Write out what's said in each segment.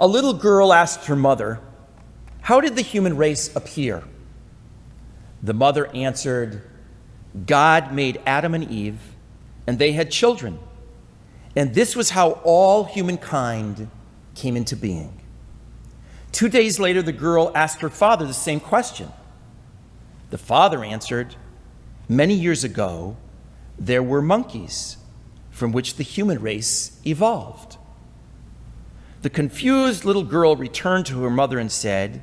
A little girl asked her mother, "How did the human race appear?" The mother answered, "God made Adam and Eve, and they had children. And this was how all humankind came into being." 2 days later, the girl asked her father the same question. The father answered, "Many years ago, there were monkeys from which the human race evolved." The confused little girl returned to her mother and said,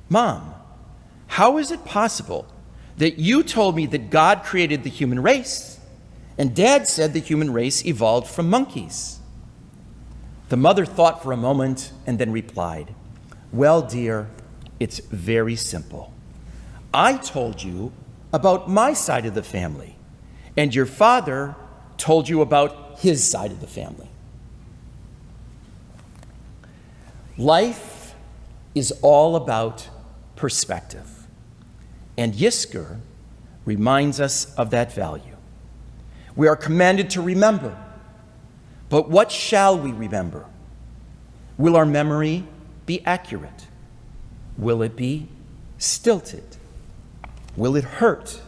"Mom, how is it possible that you told me that God created the human race, and Dad said the human race evolved from monkeys?" The mother thought for a moment and then replied, "Well, dear, it's very simple. I told you about my side of the family, and your father told you about his side of the family." Life is all about perspective, and Yizkor reminds us of that value. We are commanded to remember, but what shall we remember? Will our memory be accurate? Will it be stilted? Will it hurt?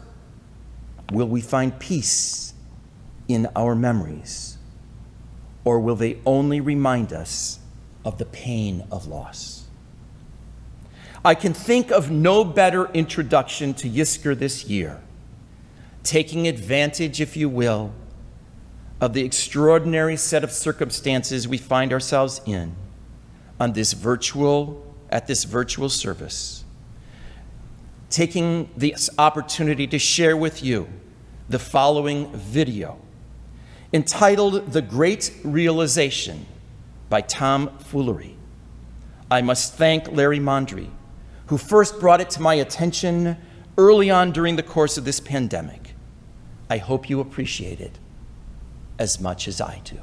Will we find peace in our memories? Or will they only remind us of the pain of loss? I can think of no better introduction to Yizkor this year, taking advantage, if you will, of the extraordinary set of circumstances we find ourselves in at this virtual service, taking this opportunity to share with you the following video entitled "The Great Realization" by Tom Foolery. I must thank Larry Mondry, who first brought it to my attention early on during the course of this pandemic. I hope you appreciate it as much as I do.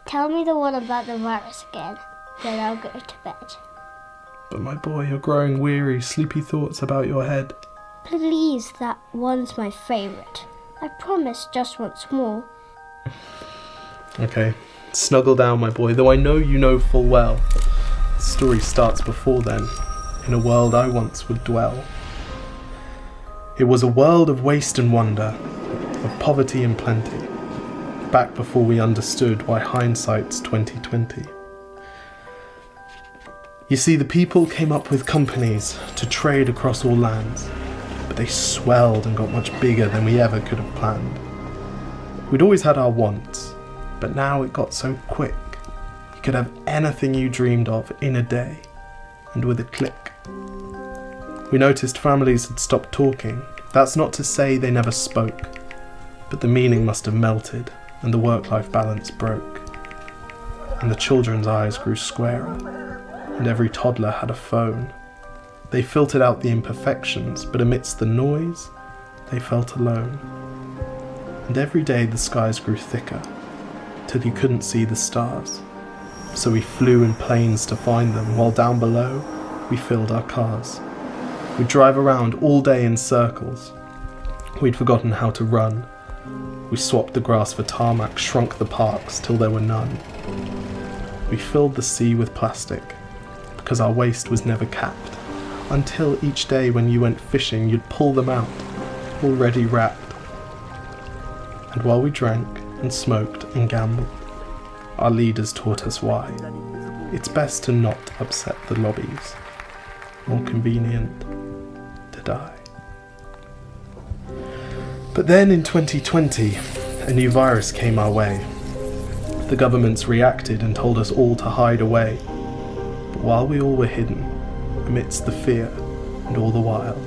Tell me the one about the virus again, then I'll go to bed. But my boy, you're growing weary, sleepy thoughts about your head. Please, that one's my favorite. I promise, just once more. Okay, snuggle down, my boy, though I know you know full well. The story starts before then, in a world I once would dwell. It was a world of waste and wonder, of poverty and plenty, back before we understood why hindsight's 2020. You see, the people came up with companies to trade across all lands, but they swelled and got much bigger than we ever could have planned. We'd always had our wants, but now it got so quick. You could have anything you dreamed of in a day, and with a click. We noticed families had stopped talking. That's not to say they never spoke, but the meaning must have melted, and the work-life balance broke. And the children's eyes grew squarer, and every toddler had a phone. They filtered out the imperfections, but amidst the noise, they felt alone. And every day the skies grew thicker, till you couldn't see the stars. So we flew in planes to find them, while down below, we filled our cars. We'd drive around all day in circles. We'd forgotten how to run. We swapped the grass for tarmac, shrunk the parks till there were none. We filled the sea with plastic, because our waste was never capped, until each day when you went fishing, you'd pull them out, already wrapped. And while we drank and smoked and gambled, our leaders taught us why. It's best to not upset the lobbies. More convenient to die. But then in 2020, a new virus came our way. The governments reacted and told us all to hide away. But while we all were hidden, amidst the fear, and all the while,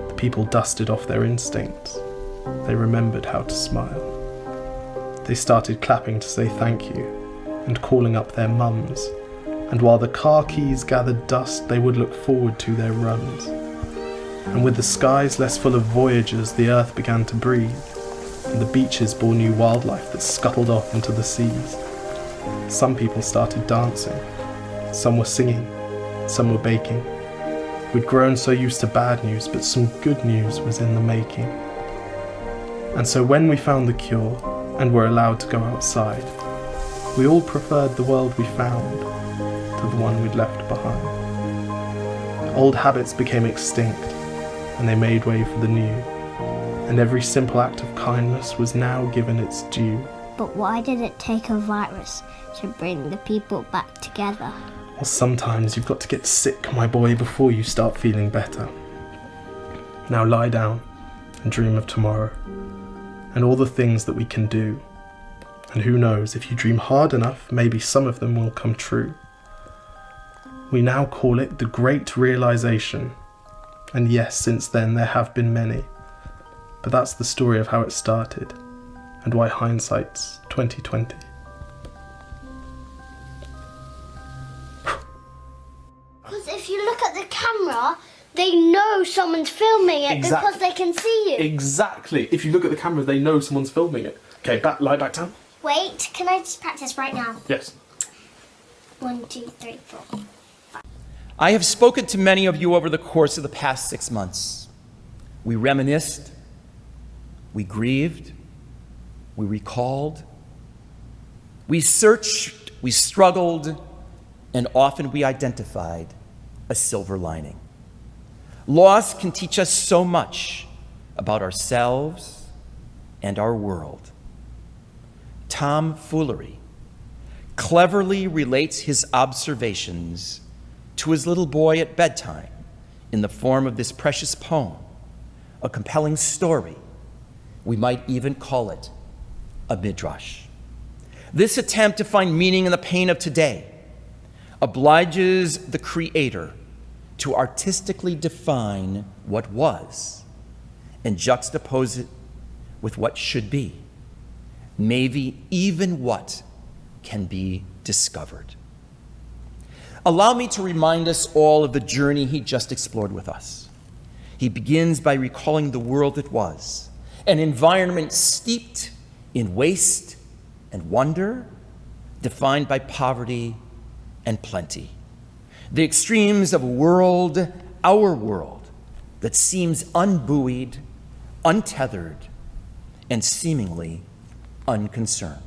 the people dusted off their instincts. They remembered how to smile. They started clapping to say thank you, and calling up their mums. And while the car keys gathered dust, they would look forward to their runs. And with the skies less full of voyagers, the earth began to breathe, and the beaches bore new wildlife that scuttled off into the seas. Some people started dancing, some were singing, some were baking. We'd grown so used to bad news, but some good news was in the making. And so when we found the cure, and were allowed to go outside, we all preferred the world we found, to the one we'd left behind. Old habits became extinct, and they made way for the new, and every simple act of kindness was now given its due. But why did it take a virus to bring the people back together? Well, sometimes you've got to get sick, my boy, before you start feeling better. Now lie down and dream of tomorrow, and all the things that we can do. And who knows, if you dream hard enough, maybe some of them will come true. We now call it the Great Realization. And yes, since then there have been many. But that's the story of how it started, and why hindsight's 2020. Because if you look at the camera, they know someone's filming it because they can see you. Exactly. If you look at the camera, they know someone's filming it. Okay, lie back down. Wait, can I just practice right now? Yes. 1, 2, 3, 4. I have spoken to many of you over the course of the past 6 months. We reminisced, we grieved, we recalled, we searched, we struggled, and often we identified a silver lining. Loss can teach us so much about ourselves and our world. Tomfoolery cleverly relates his observations to his little boy at bedtime in the form of this precious poem, a compelling story. We might even call it a midrash. This attempt to find meaning in the pain of today obliges the creator to artistically define what was and juxtapose it with what should be, maybe even what can be discovered. Allow me to remind us all of the journey he just explored with us. He begins by recalling the world that was, an environment steeped in waste and wonder, defined by poverty and plenty. The extremes of a world, our world, that seems unbuoyed, untethered, and seemingly unconcerned.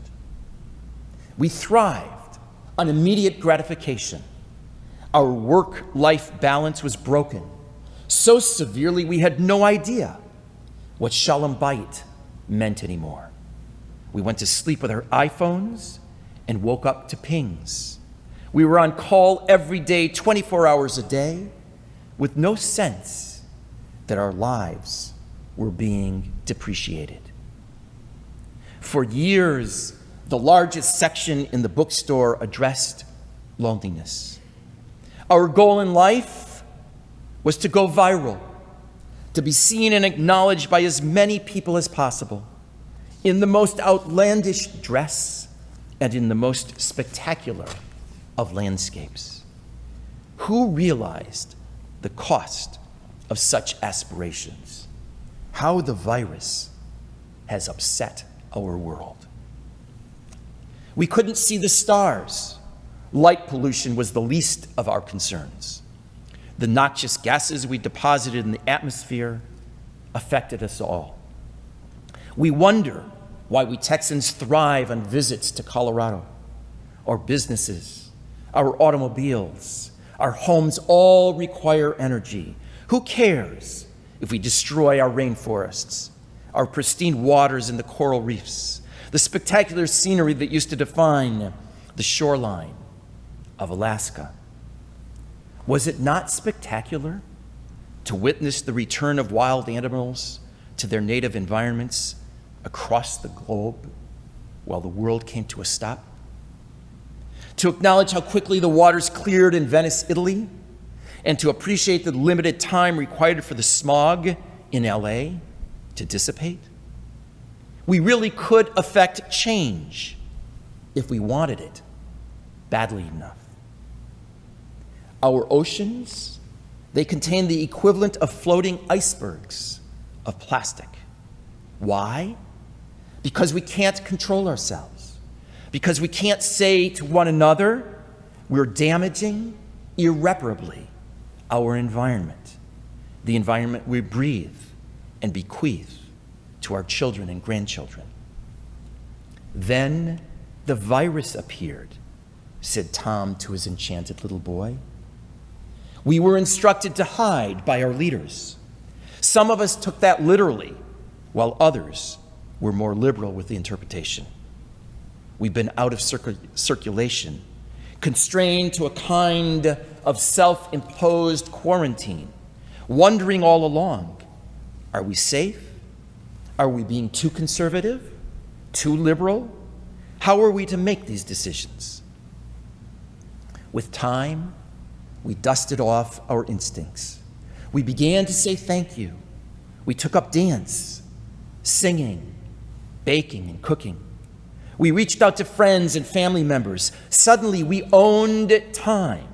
We thrived on immediate gratification. Our work-life balance was broken so severely we had no idea what Shalom Bayit meant anymore. We went to sleep with our iPhones and woke up to pings. We were on call every day, 24 hours a day, with no sense that our lives were being depreciated. For years, the largest section in the bookstore addressed loneliness. Our goal in life was to go viral, to be seen and acknowledged by as many people as possible, in the most outlandish dress and in the most spectacular of landscapes. Who realized the cost of such aspirations? How the virus has upset our world. We couldn't see the stars. Light pollution was the least of our concerns. The noxious gases we deposited in the atmosphere affected us all. We wonder why we Texans thrive on visits to Colorado. Our businesses, our automobiles, our homes all require energy. Who cares if we destroy our rainforests, our pristine waters and the coral reefs, the spectacular scenery that used to define the shoreline of Alaska? Was it not spectacular to witness the return of wild animals to their native environments across the globe while the world came to a stop? To acknowledge how quickly the waters cleared in Venice, Italy, and to appreciate the limited time required for the smog in LA to dissipate? We really could affect change if we wanted it badly enough. Our oceans, they contain the equivalent of floating icebergs of plastic. Why? Because we can't control ourselves. Because we can't say to one another, we're damaging irreparably our environment, the environment we breathe and bequeath to our children and grandchildren. Then the virus appeared said Tom to his enchanted little boy. We were instructed to hide by our leaders. Some of us took that literally, while others were more liberal with the interpretation. We've been out of circulation, constrained to a kind of self-imposed quarantine, wondering all along, are we safe? Are we being too conservative? Too liberal? How are we to make these decisions? With time, we dusted off our instincts. We began to say thank you. We took up dance, singing, baking, and cooking. We reached out to friends and family members. Suddenly, we owned time.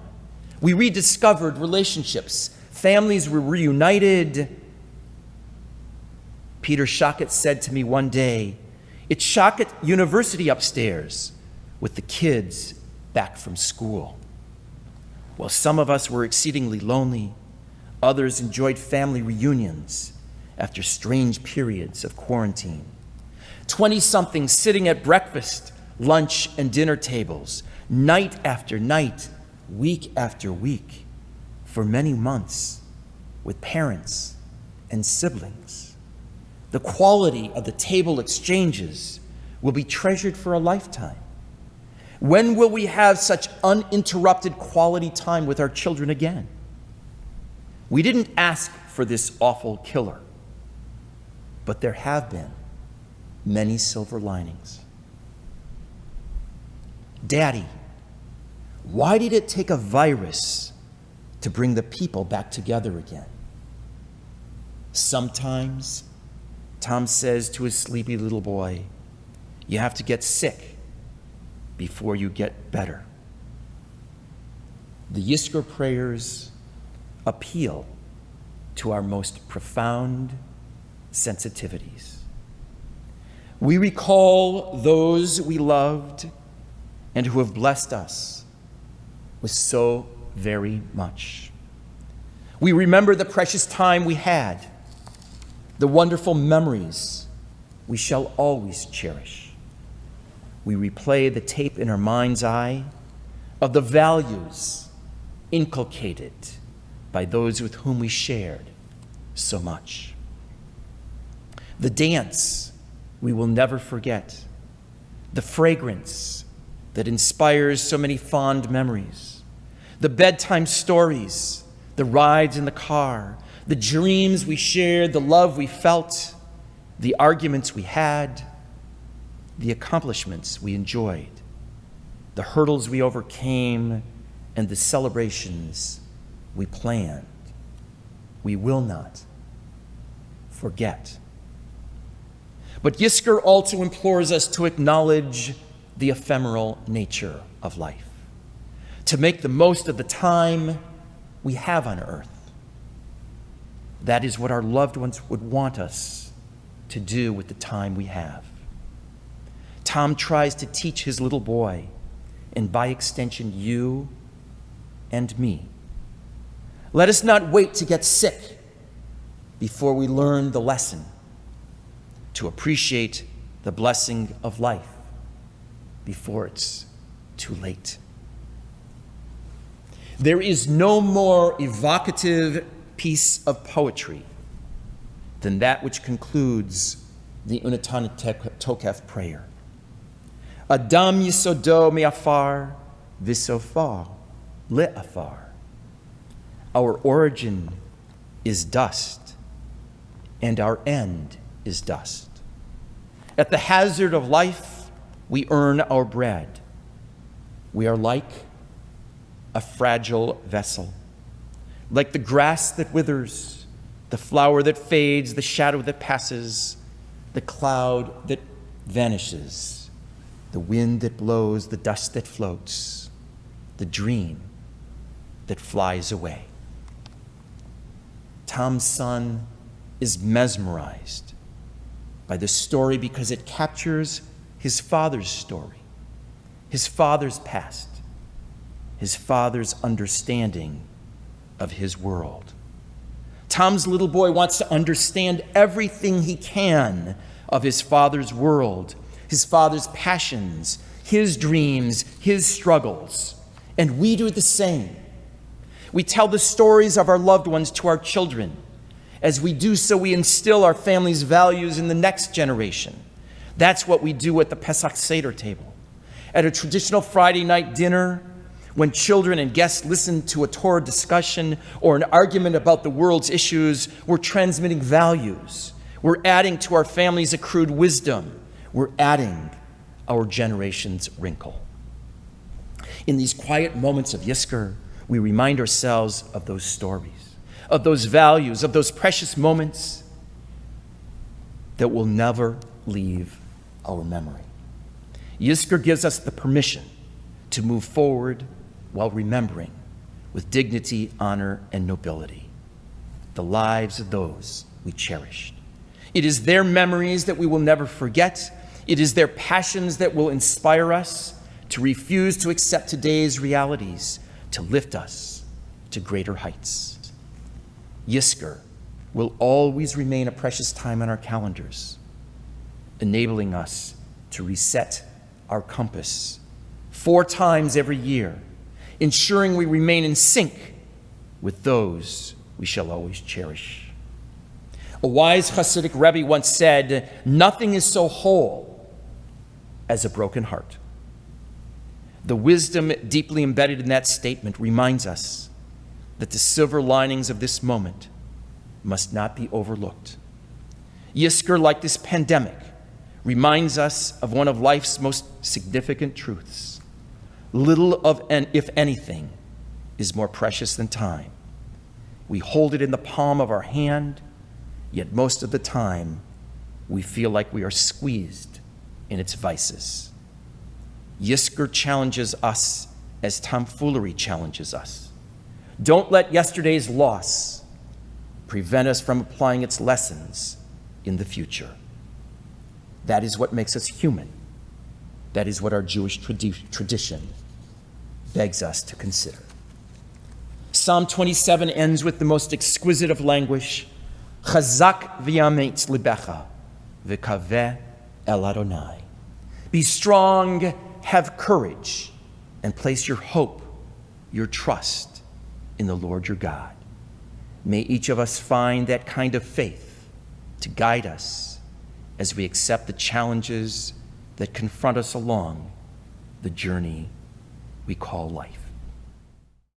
We rediscovered relationships. Families were reunited. Peter Shockett said to me one day, "It's Shockett University upstairs with the kids back from school." While some of us were exceedingly lonely, others enjoyed family reunions after strange periods of quarantine. 20-somethings sitting at breakfast, lunch, and dinner tables, night after night, week after week, for many months, with parents and siblings. The quality of the table exchanges will be treasured for a lifetime. When will we have such uninterrupted quality time with our children again? We didn't ask for this awful killer, but there have been many silver linings. Daddy, why did it take a virus to bring the people back together again? Sometimes, Tom says to his sleepy little boy, you have to get sick before you get better. The Yizkor prayers appeal to our most profound sensitivities. We recall those we loved and who have blessed us with so very much. We remember the precious time we had, the wonderful memories we shall always cherish. We replay the tape in our mind's eye of the values inculcated by those with whom we shared so much. The dance we will never forget, the fragrance that inspires so many fond memories, the bedtime stories, the rides in the car, the dreams we shared, the love we felt, the arguments we had, the accomplishments we enjoyed, the hurdles we overcame, and the celebrations we planned. We will not forget. But Yizkor also implores us to acknowledge the ephemeral nature of life, to make the most of the time we have on earth. That is what our loved ones would want us to do with the time we have. Tom tries to teach his little boy, and by extension, you and me. Let us not wait to get sick before we learn the lesson, to appreciate the blessing of life before it's too late. There is no more evocative piece of poetry than that which concludes the Unatan Tokef prayer. Adam yisodo me'afar v'sofar le'afar. Our origin is dust, and our end is dust. At the hazard of life, we earn our bread. We are like a fragile vessel, like the grass that withers, the flower that fades, the shadow that passes, the cloud that vanishes, the wind that blows, the dust that floats, the dream that flies away. Tom's son is mesmerized by this story because it captures his father's story, his father's past, his father's understanding of his world. Tom's little boy wants to understand everything he can of his father's world, his father's passions, his dreams, his struggles, and we do the same. We tell the stories of our loved ones to our children. As we do so, we instill our family's values in the next generation. That's what we do at the Pesach Seder table. At a traditional Friday night dinner, when children and guests listen to a Torah discussion or an argument about the world's issues, we're transmitting values. We're adding to our family's accrued wisdom. We're adding our generation's wrinkle. In these quiet moments of Yizkor, we remind ourselves of those stories, of those values, of those precious moments that will never leave our memory. Yizkor gives us the permission to move forward while remembering with dignity, honor, and nobility the lives of those we cherished. It is their memories that we will never forget. It is their passions that will inspire us to refuse to accept today's realities, to lift us to greater heights. Yizkor will always remain a precious time on our calendars, enabling us to reset our compass 4 times every year, ensuring we remain in sync with those we shall always cherish. A wise Hasidic Rabbi once said, "Nothing is so whole as a broken heart." The wisdom deeply embedded in that statement reminds us that the silver linings of this moment must not be overlooked. Yizkor, like this pandemic, reminds us of one of life's most significant truths. Little of, if anything, is more precious than time. We hold it in the palm of our hand, yet most of the time we feel like we are squeezed in its vices. Yizkor challenges us as tomfoolery challenges us. Don't let yesterday's loss prevent us from applying its lessons in the future. That is what makes us human. That is what our Jewish tradition begs us to consider. Psalm 27 ends with the most exquisite of language, Chazak v'yametz libecha v'kaveh el Adonai. Be strong, have courage, and place your hope, your trust in the Lord your God. May each of us find that kind of faith to guide us as we accept the challenges that confront us along the journey we call life.